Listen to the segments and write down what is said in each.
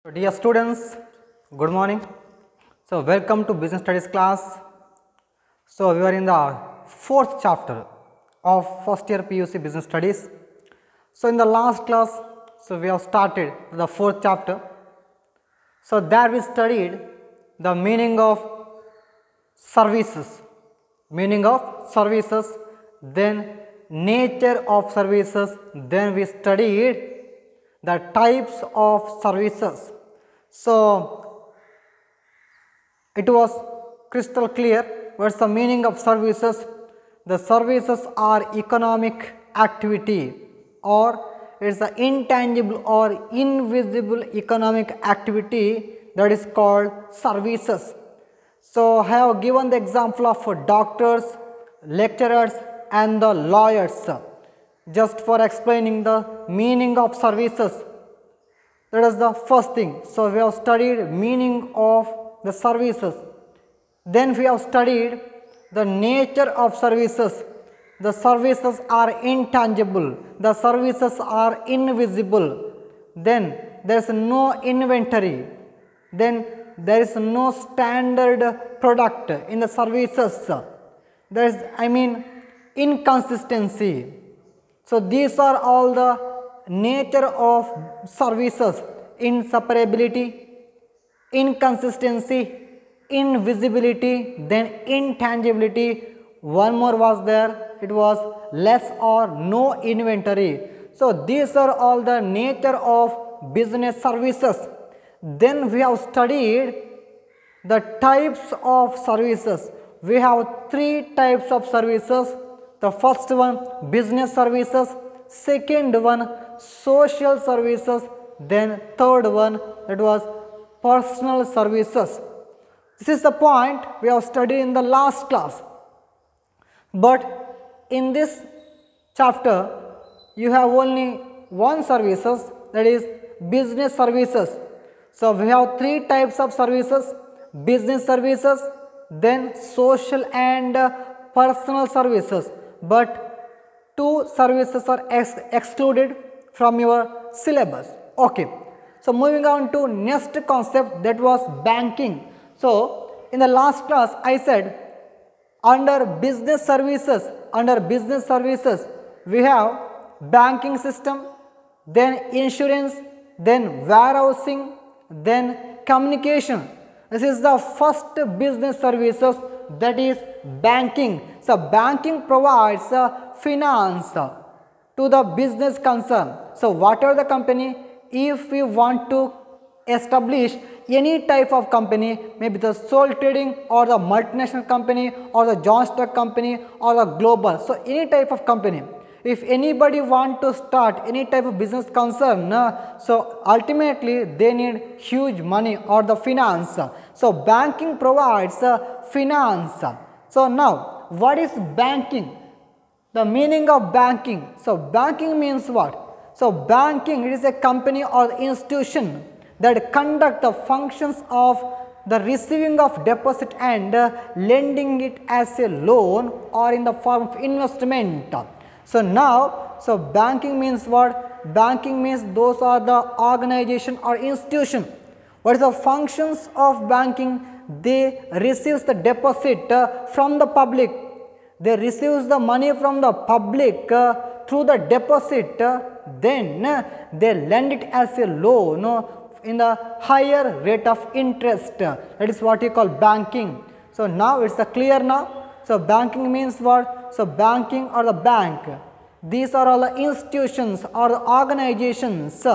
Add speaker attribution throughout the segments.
Speaker 1: So, dear students, good morning. So, welcome to business studies class. So, we are in the fourth chapter of first year PUC business studies. So, in the last class, we have started the fourth chapter. So, there we studied the meaning of services, then nature of services, then we studied the types of services. So, it was crystal clear what is the meaning of services. The services are economic activity, or it is the intangible or invisible economic activity that is called services. So, I have given the example of doctors, lecturers and the lawyers just for explaining the meaning of services. That is the first thing. So, we have studied meaning of the services. Then we have studied the nature of services. The services are intangible. The services are invisible. Then there is no inventory. Then there is no standard product in the services. There is, inconsistency. So, these are all the nature of services: inseparability, inconsistency, invisibility, then intangibility. One more was there, it was less or no inventory. So, these are all the nature of business services. Then we have studied the types of services. We have three types of services. The first one, business services; second one, social services; then third one, that was personal services. This is the point we have studied in the last class. But in this chapter, you have only one services, that is business services. So, we have three types of services: business services, then social and personal services. But two services are excluded from your syllabus. Okay. So, moving on to next concept, that was banking. So, in the last class I said under business services we have banking system, then insurance, then warehousing, then communication. This is the first business services, that is banking. So, banking provides finance to the business concern. So, whatever the company, if we want to establish any type of company, maybe the sole trading or the multinational company or the joint stock company or the global. So, any type of company, if anybody want to start any type of business concern, so ultimately they need huge money or the finance. So, banking provides finance. So, now what is banking? The meaning of banking. So, banking means what? So, banking, it is a company or institution that conduct the functions of the receiving of deposit and lending it as a loan or in the form of investment. So, now, banking means what? Banking means those are the organization or institution. What is the functions of banking? They receive the deposit from the public. They receive the money from the public through the deposit, then they lend it as a loan in the higher rate of interest. That is what you call banking. So, now it is clear now. So, banking means what? So, banking or the bank, these are all the institutions or the organizations.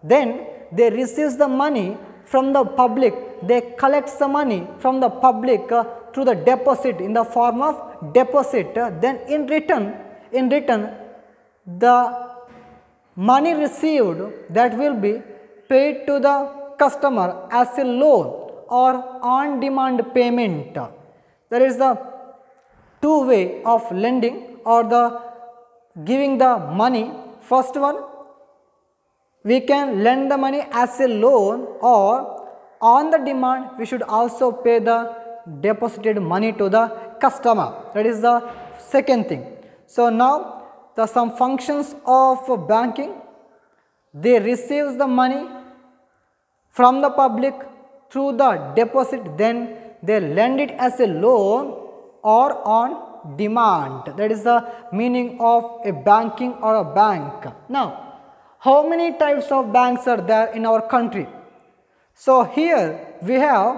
Speaker 1: Then they receive the money from the public, they collect the money from the public through the deposit in the form of deposit. Then in return the money received, that will be paid to the customer as a loan or on demand payment. There is the two way of lending or the giving the money. First one, we can lend the money as a loan, or on the demand we should also pay the deposited money to the customer. That is the second thing. So, now the some functions of banking: they receive the money from the public through the deposit, then they lend it as a loan or on demand. That is the meaning of a banking or a bank. Now, how many types of banks are there in our country? So here we have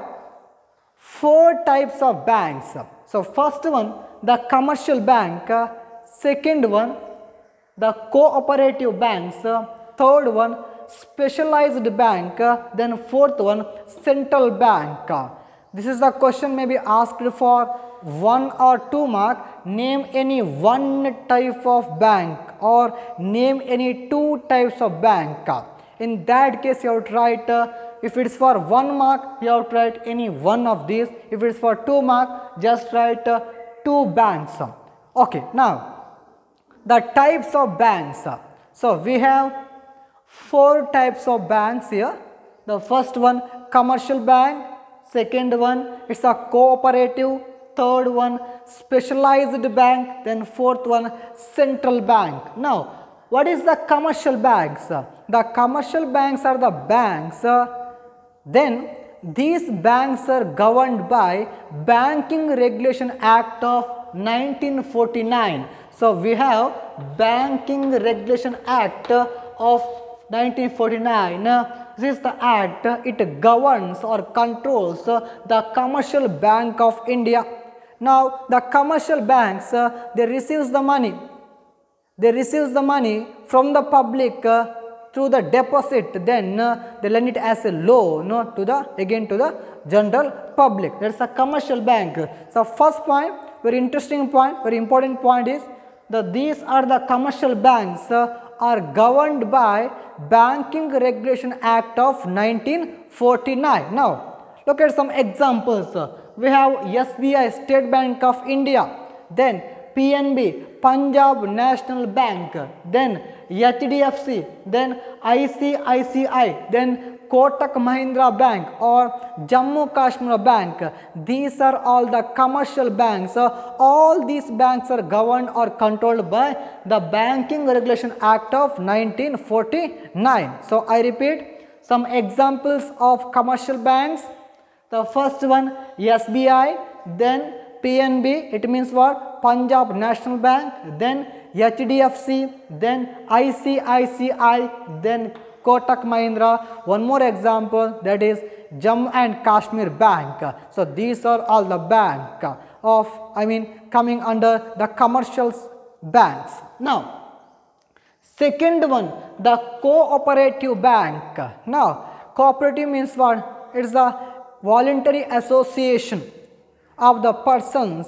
Speaker 1: 4 types of banks. So first one, the commercial bank, second one, the cooperative banks, third one, specialized bank, then fourth one, central bank. This is the question may be asked for 1 or 2 mark. Name any one type of bank or name any 2 types of bank. In that case, you have to write, if it is for 1 mark, you have to write any one of these. If it is for 2 mark, just write 2 banks. Okay, now the types of banks. So we have 4 types of banks here. The first one, commercial bank. Second one, it's a cooperative. Third one, specialized bank. Then fourth one, central bank. Now, what is the commercial banks? The commercial banks are the banks. Then these banks are governed by Banking Regulation Act of 1949. So we have Banking Regulation Act of 1949. This is the act. It governs or controls the Commercial Bank of India. Now the commercial banks, they receive the money. They receive the money from the public through the deposit, then they lend it as a loan to the general public. That's a commercial bank. So first point, very interesting point, very important point is that these are the commercial banks are governed by Banking Regulation Act of 1949. Now look at some examples. We have SBI, State Bank of India, then PNB, Punjab National Bank, then HDFC, then ICICI, then Kotak Mahindra Bank or Jammu Kashmir Bank. These are all the commercial banks. All these banks are governed or controlled by the Banking Regulation Act of 1949. So I repeat some examples of commercial banks. The first one, SBI, then PNB, it means what? Punjab National Bank, then HDFC, then ICICI, then Kotak Mahindra. One more example, that is Jammu and Kashmir Bank. So these are all the bank of, coming under the commercial banks. Now, second one, the cooperative bank. Now, cooperative means what? It is a voluntary association of the persons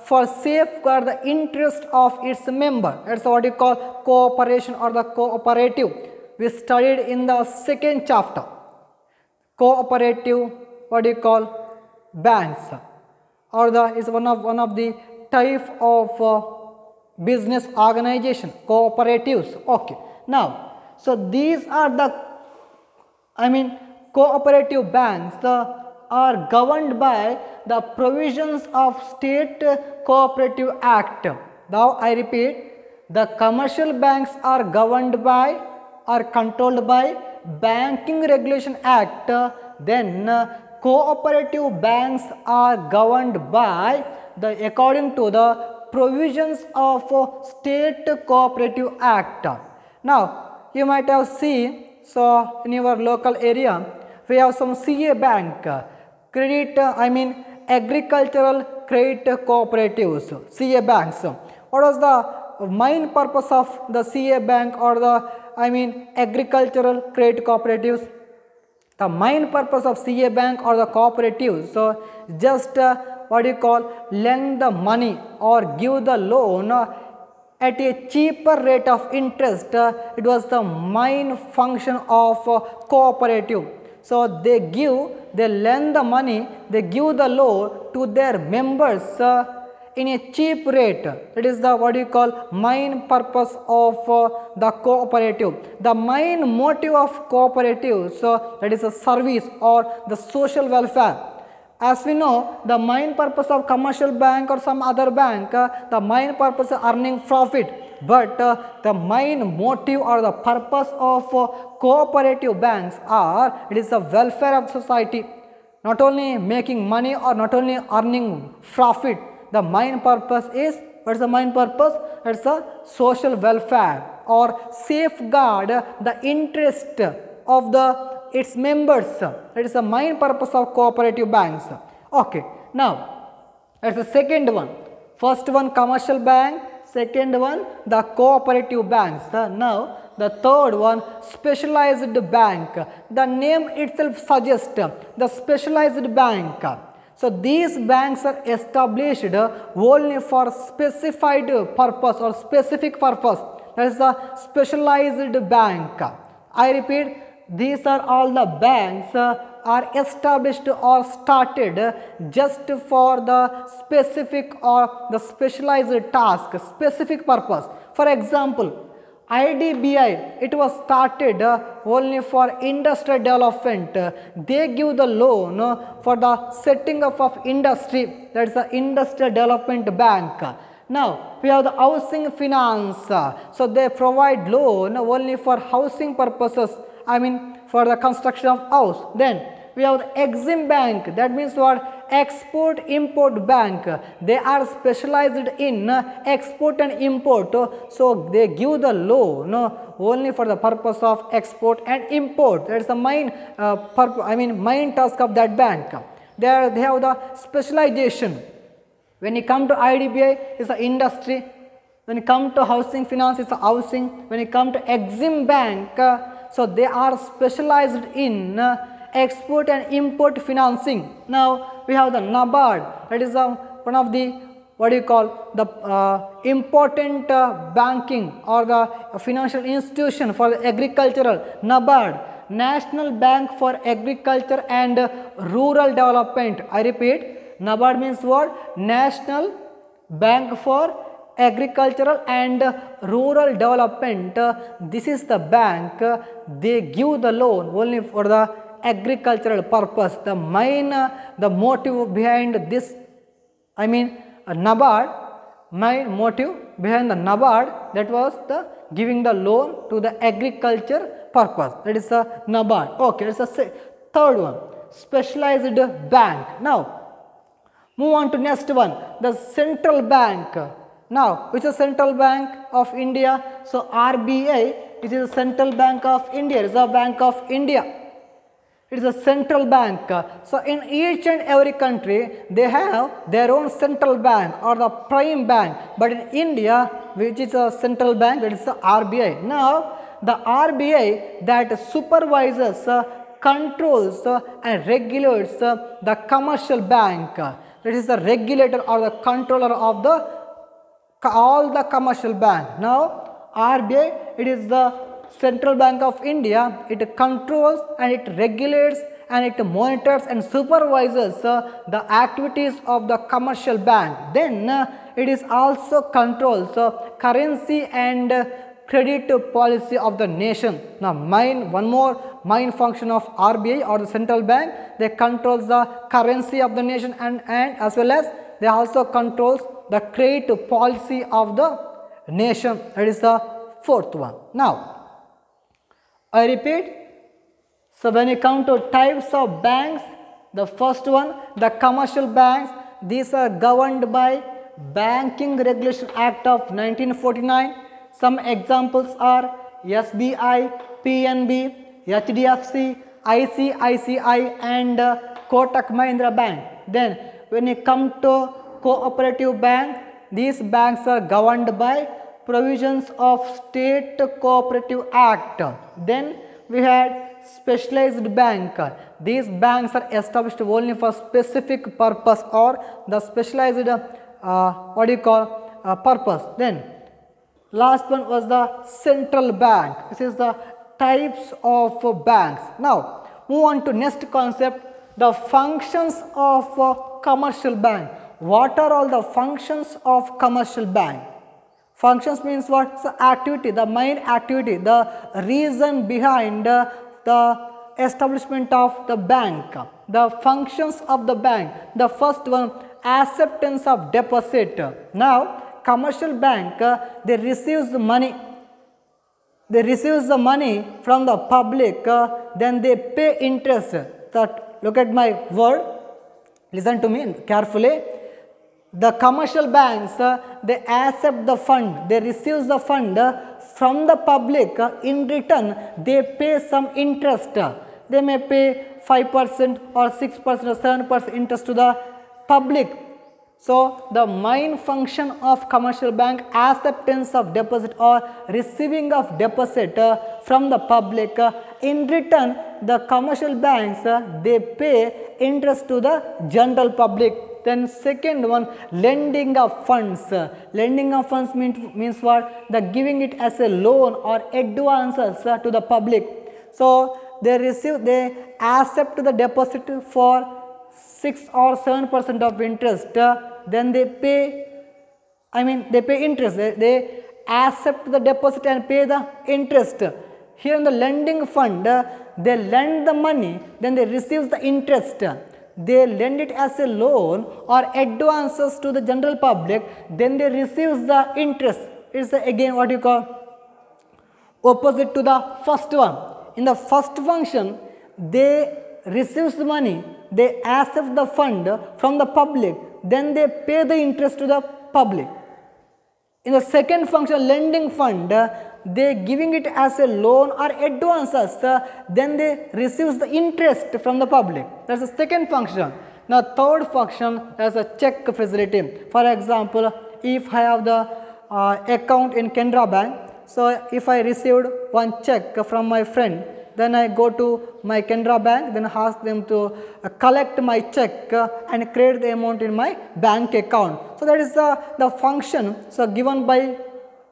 Speaker 1: for safeguard the interest of its member. That's what you call cooperation or the cooperative. We studied in the second chapter. Cooperative, what do you call? Banks, or is one of the type of business organization, cooperatives. Okay. Now, so these are the, cooperative banks are governed by the provisions of State Cooperative Act. Now I repeat, the commercial banks are governed by or controlled by Banking Regulation Act. Then cooperative banks are governed by according to the provisions of State Cooperative Act. Now you might have seen, so in your local area we have some CA bank, agricultural credit cooperatives, CA banks. What was the main purpose of the CA bank or the agricultural credit cooperatives? The main purpose of CA bank or the cooperatives, so just lend the money or give the loan at a cheaper rate of interest. It was the main function of cooperative. So they lend the money, they give the loan to their members in a cheap rate. That is the main purpose of the cooperative. The main motive of cooperatives, that is a service or the social welfare. As we know, the main purpose of commercial bank or some other bank, the main purpose is earning profit. but the main motive or the purpose of cooperative banks are, it is the welfare of society, not only making money or not only earning profit. The main purpose is, what is the main purpose? It is the social welfare or safeguard the interest of its members. That is the main purpose of cooperative banks. Okay, now that is the second one. First one commercial bank, second one the cooperative banks. Now the third one specialized bank. The name itself suggests the specialized bank. So these banks are established only for specified purpose or specific purpose. That is the specialized bank. I repeat, these are all the banks are established or started just for the specific or the specialized task, specific purpose. For example, IDBI, it was started only for industrial development. They give the loan for the setting up of industry, that is the Industrial Development Bank. Now, we have the housing finance. So, they provide loan only for housing purposes, I mean for the construction of house. Then, we have the Exim Bank, that means what? Export Import Bank. They are specialized in export and import, so they give the loan only for the purpose of export and import. That is the main main task of that bank. They have the specialization. When you come to IDBI, it's the industry. When you come to housing finance, it's the housing. When you come to Exim Bank, so they are specialized in export and import financing. Now we have the NABARD, that is one of the, what do you call, the important banking or the financial institution for the agricultural. NABARD, National Bank for Agriculture and Rural Development. I repeat, NABARD means what? National Bank for Agricultural and Rural Development. This is the bank, they give the loan only for the agricultural purpose. The main, the motive behind this, NABARD, main motive behind the NABARD, that was the giving the loan to the agriculture purpose. That is the NABARD. Okay, it's the third one, specialized bank. Now, move on to next one, the central bank. Now, which is Central Bank of India? So, RBI, it is the Central Bank of India, Reserve Bank of India. It is a central bank. So, in each and every country, they have their own central bank or the prime bank. But in India, which is a central bank, that is the RBI. Now, the RBI that supervises, controls and regulates the commercial bank. That is the regulator or the controller of all the commercial bank. Now, RBI, it is the Central Bank of India. It controls and it regulates and it monitors and supervises the activities of the commercial bank. Then it is also controls currency and credit policy of the nation. Now, one more main function of RBI or the central bank, they controls the currency of the nation and as well as they also controls the credit policy of the nation. That is the fourth one. Now, I repeat, so when you come to types of banks, the first one, the commercial banks, these are governed by Banking Regulation Act of 1949. Some examples are SBI, PNB, HDFC, ICICI and Kotak Mahindra Bank. Then when you come to cooperative bank, these banks are governed by provisions of State Cooperative Act. Then we had specialized bank. These banks are established only for specific purpose or the specialized purpose. Then last one was the central bank. This is the types of banks. Now move on to next concept, the functions of commercial bank. What are all the functions of commercial bank? Functions means what? So activity, the main activity, the reason behind the establishment of the bank, the functions of the bank. The first one, acceptance of deposit. Now, commercial bank, they receives the money. They receive the money from the public, then they pay interest. That, look at my word, listen to me carefully. The commercial banks, they accept the fund, they receive the fund from the public. In return, they pay some interest. They may pay 5% or 6% or 7% interest to the public. So, the main function of commercial bank, acceptance of deposit or receiving of deposit from the public. In return, the commercial banks, they pay interest to the general public. Then second one, lending of funds. Lending of funds means what? The giving it as a loan or advances to the public. So, they accept the deposit for 6 or 7% of interest, then they pay, they pay interest, they accept the deposit and pay the interest. Here in the lending fund, they lend the money, then they receive the interest. They lend it as a loan or advances to the general public, then they receive the interest. It's again what you call opposite to the first one. In the first function, they receive the money, they accept the fund from the public, then they pay the interest to the public. In the second function, lending fund, they giving it as a loan or advances, then they receive the interest from the public. That's the second function. Now, third function is a check facility. For example, if I have the account in Canara Bank, so if I received one check from my friend, then I go to my Canara Bank, then ask them to collect my check and credit the amount in my bank account. So, that is the function given by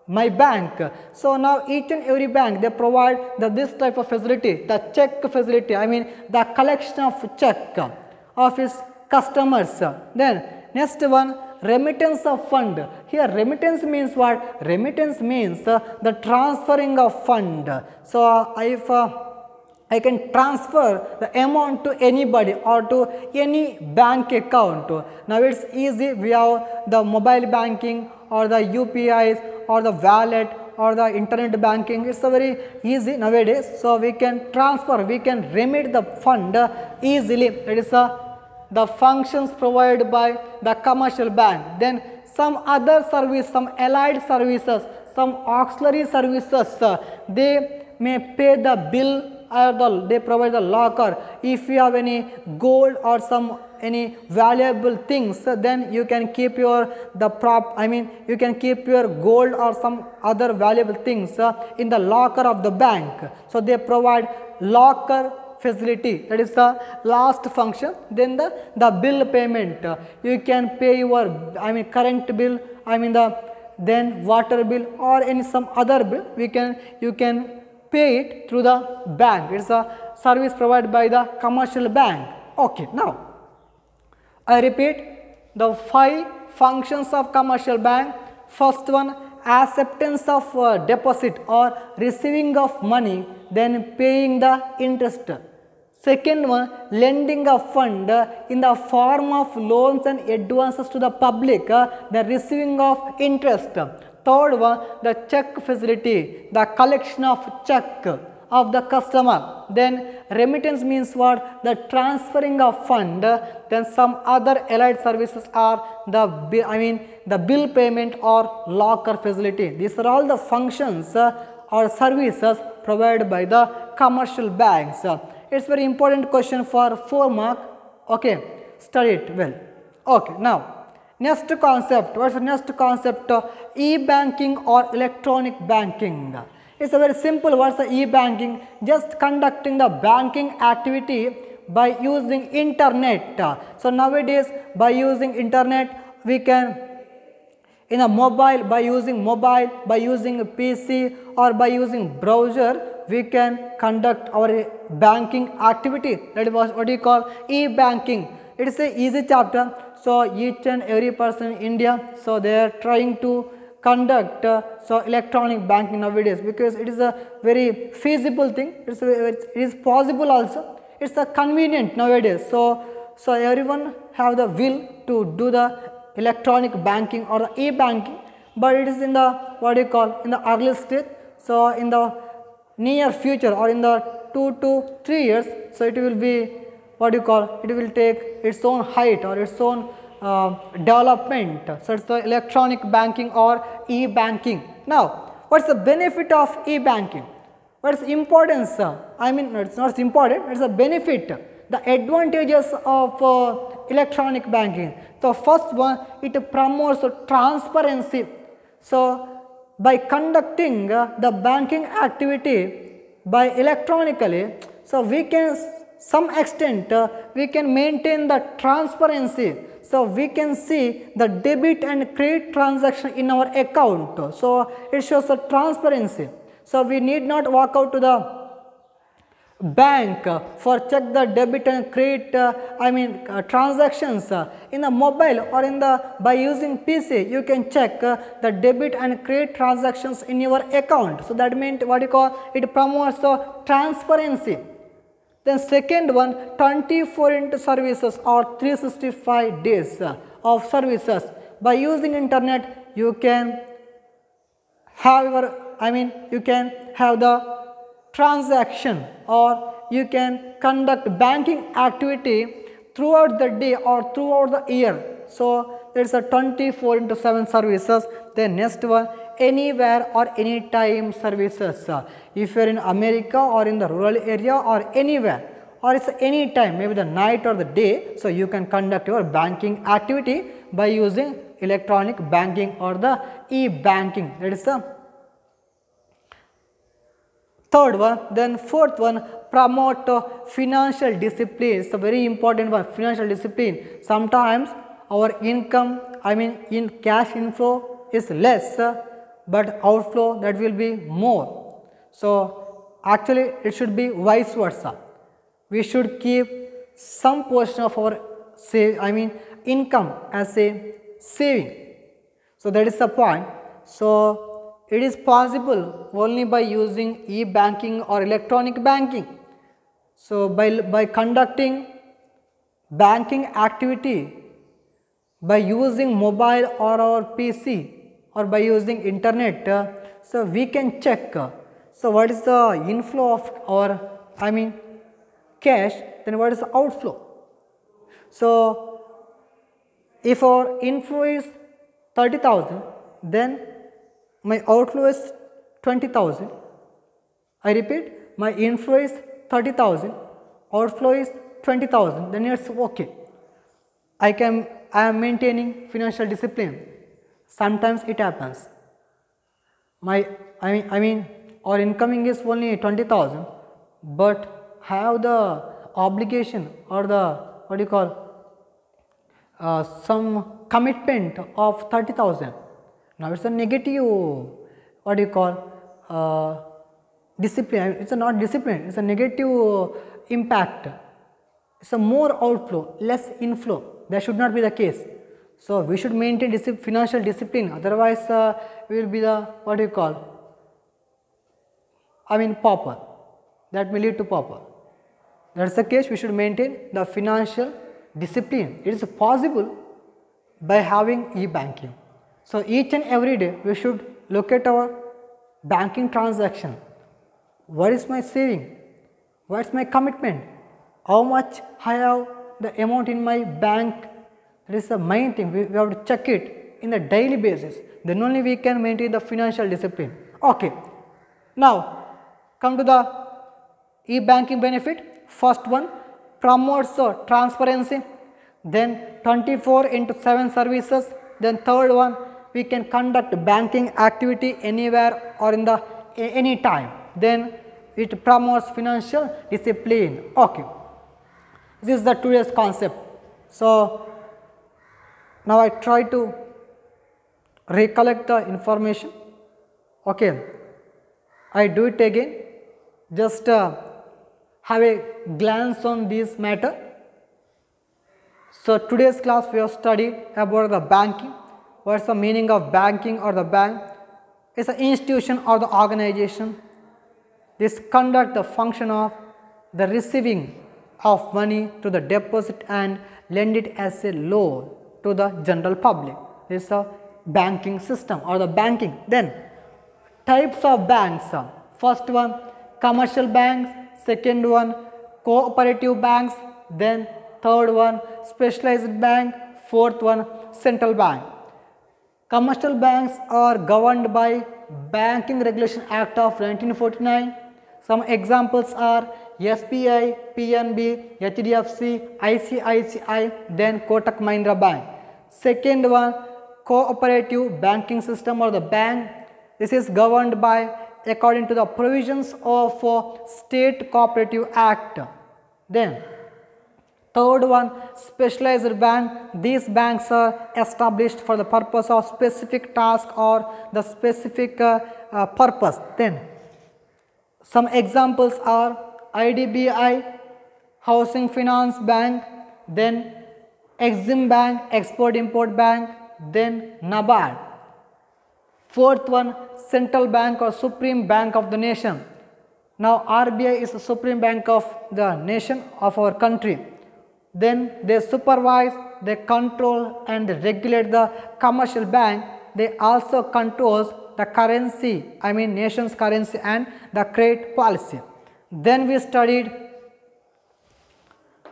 Speaker 1: my bank. So, now each and every bank, they provide this type of facility, the check facility, the collection of check of its customers. Then next one, remittance of fund. Here remittance means what? Remittance means the transferring of fund. So, if I can transfer the amount to anybody or to any bank account. Now, it's easy. We have the mobile banking or the UPIs or the wallet or the internet banking. It's very easy nowadays. So, we can transfer, we can remit the fund easily. That is the functions provided by the commercial bank. Then some other service, some allied services, some auxiliary services, they may pay the bill or they provide the locker. If you have any gold or any valuable things, then you can keep your you can keep your gold or some other valuable things in the locker of the bank. So, they provide locker facility. That is the last function. Then the bill payment. You can pay your current bill, then water bill or any some other bill. You can pay it through the bank. It's a service provided by the commercial bank. Okay, now I repeat the 5 functions of commercial bank. First one, acceptance of deposit or receiving of money, then paying the interest. Second one, lending of fund in the form of loans and advances to the public, the receiving of interest. Third one, the check facility, the collection of check of the customer. Then remittance means what? The transferring of fund. Then some other allied services are the bill payment or locker facility. These are all the functions or services provided by the commercial banks. It's very important question for 4 mark. Okay, study it well. Okay, now next concept. What's the next concept? E-banking or electronic banking. It's a very simple. What's the e-banking? Just conducting the banking activity by using internet. So nowadays, by using internet, we can in a mobile, by using a PC or by using browser, we can conduct our banking activity. That is what we call e-banking. It is a easy chapter. So each and every person in India, so they are trying to conduct electronic banking nowadays, because it is a very feasible thing. It is possible also. It's a convenient nowadays. So everyone have the will to do the electronic banking or the e-banking but it is in the what do you call, in the early stage. So in the near future or in the 2 to 3 years, so it will be what do you call, it will take its own height or its own development. So it's the electronic banking or e-banking. Now what's the benefit of e-banking? What's the importance? I mean, it's not important, it's a benefit, the advantages of electronic banking. So first one, it promotes transparency. So by conducting the banking activity by electronically, so we can some extent we can maintain the transparency. So we can see the debit and credit transaction in our account. So it shows the transparency. So we need not walk out to the bank for check the debit and credit transactions. In the mobile or in the by using PC, you can check the debit and credit transactions in your account. So that means what you call, it promotes transparency. Then second one, 24 into services or 365 days of services. By using internet, you can have your, you can have the transaction or you can conduct banking activity throughout the day or throughout the year. So there is a 24 into 7 services. Then next one, anywhere or anytime services. If you are in America or in the rural area or anywhere, or it's any time, maybe the night or the day, so you can conduct your banking activity by using electronic banking or the e-banking. That is the third one. Then fourth one, promote financial discipline. It's a very important one, financial discipline. Sometimes our income, in cash inflow is less, but outflow that will be more. So actually it should be vice versa. We should keep some portion of our income as a saving. So that is the point. So it is possible only by using e-banking or electronic banking. So by conducting banking activity by using mobile or our PC or by using internet, so we can check so what is the inflow of our cash, then what is the outflow. So if our inflow is 30,000, then my outflow is 20,000. I repeat, my inflow is 30,000, outflow is 20,000, then it's okay. I am maintaining financial discipline. Sometimes it happens. Our incoming is only 20,000, but have the obligation or the some commitment of 30,000. Now it's a negative discipline. It's not discipline, it's a negative impact. It's a more outflow, less inflow. That should not be the case. So we should maintain financial discipline, otherwise we will be the pauper. That may lead to pauper. That's the case, we should maintain the financial discipline. It is possible by having e-banking. So each and every day we should look at our banking transaction. What is my saving? What is my commitment? How much I have the amount in my bank? That is the main thing. We have to check it in a daily basis. Then only we can maintain the financial discipline. Okay. Now come to the e-banking benefit. First one, promotes transparency. Then 24 into 7 services. Then third one, we can conduct banking activity anywhere or in the any time. Then it promotes financial discipline. Okay. This is the today's concept. So now I try to recollect the information. Okay. I do it again. Just have a glance on this matter. So today's class we have studied about the banking. What is the meaning of banking or the bank? It's an institution or the organization. This conduct the function of the receiving of money to the deposit and lend it as a loan to the general public. This is a banking system or the banking. Then types of banks. First one, commercial banks. Second one, cooperative banks. Then third one, specialized bank. Fourth one, central bank. Commercial banks are governed by Banking Regulation Act of 1949. Some examples are SBI, PNB, HDFC, ICICI, then Kotak Mahindra Bank. Second one, cooperative banking system or the bank. This is governed by according to the provisions of State Cooperative Act. Then third one, specialized bank. These banks are established for the purpose of specific task or the specific purpose. Then some examples are IDBI, Housing Finance Bank, then Exim Bank, Export Import Bank, then NABARD. Fourth one, Central Bank or Supreme Bank of the nation. Now RBI is the Supreme Bank of the nation of our country. Then they supervise, they control and they regulate the commercial bank. They also controls the currency, I mean nation's currency and the credit policy. Then we studied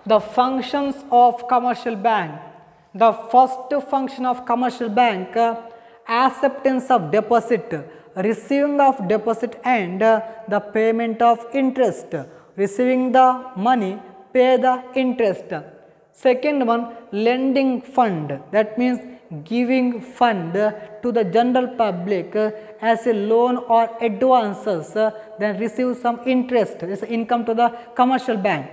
Speaker 1: the functions of commercial bank. The first function of commercial bank, acceptance of deposit, receiving of deposit and the payment of interest. Receiving the money, pay the interest. Second one, lending fund, that means giving fund to the general public as a loan or advances, then receive some interest, this is income to the commercial bank.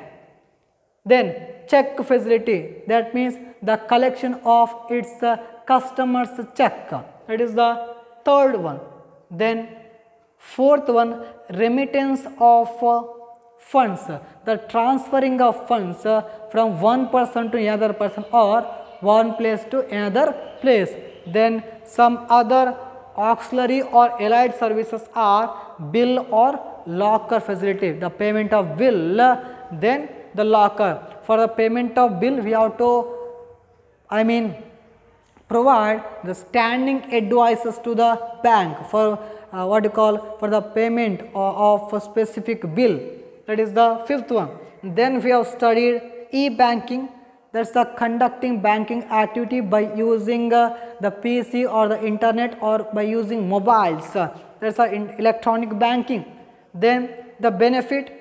Speaker 1: Then check facility, that means the collection of its customers' check, that is the third one. Then fourth one, remittance of funds, the transferring of funds from one person to another person or one place to another place. Then some other auxiliary or allied services are bill or locker facility, the payment of bill, then the locker. For the payment of bill we have to provide the standing advices to the bank for for the payment of a specific bill, that is the fifth one. Then we have studied e-banking, that is the conducting banking activity by using the PC or the internet or by using mobiles, that is electronic banking. Then the benefit,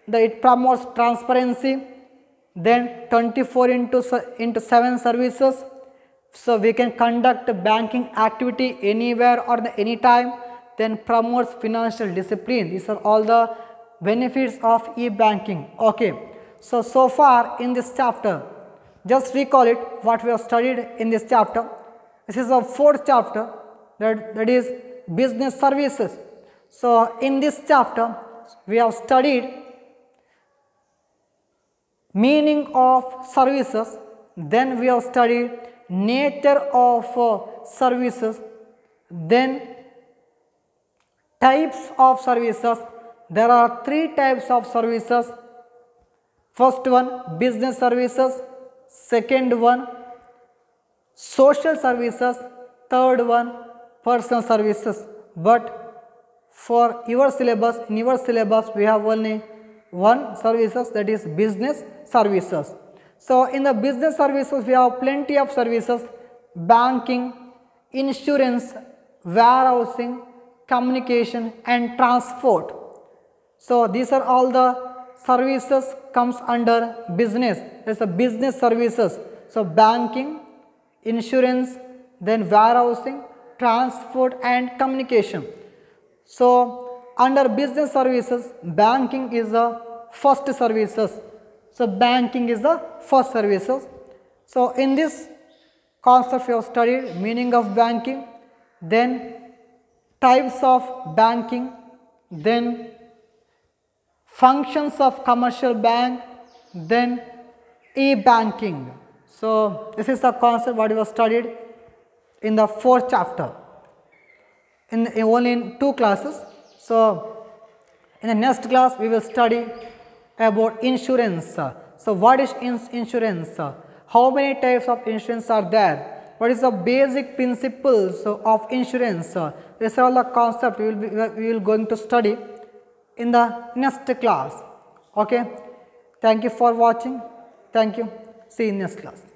Speaker 1: it promotes transparency, then 24/7 services, so we can conduct banking activity anywhere or anytime, then promotes financial discipline. These are all the benefits of e-banking. Okay, so far in this chapter, just recall it what we have studied in this chapter. This is the fourth chapter, that is business services. So in this chapter we have studied meaning of services, then we have studied nature of services, then types of services. There are three types of services. First one, business services. Second one, social services. Third one, personal services. But for your syllabus, in your syllabus we have only one services, that is business services. So in the business services we have plenty of services: banking, insurance, warehousing, communication and transport. So these are all the services comes under business. There is a business services. So banking, insurance, then warehousing, transport and communication. So under business services, banking is the first services. So banking is the first services. So in this concept we have studied meaning of banking, then types of banking, then functions of commercial bank, then e-banking. So this is the concept what we have studied in the fourth chapter, only in 2 classes. So in the next class we will study about insurance. So what is insurance? How many types of insurance are there? what is the basic principles of insurance. These are all the concepts we will going to study in the next class. Okay. Thank you for watching. Thank you. See you in next class.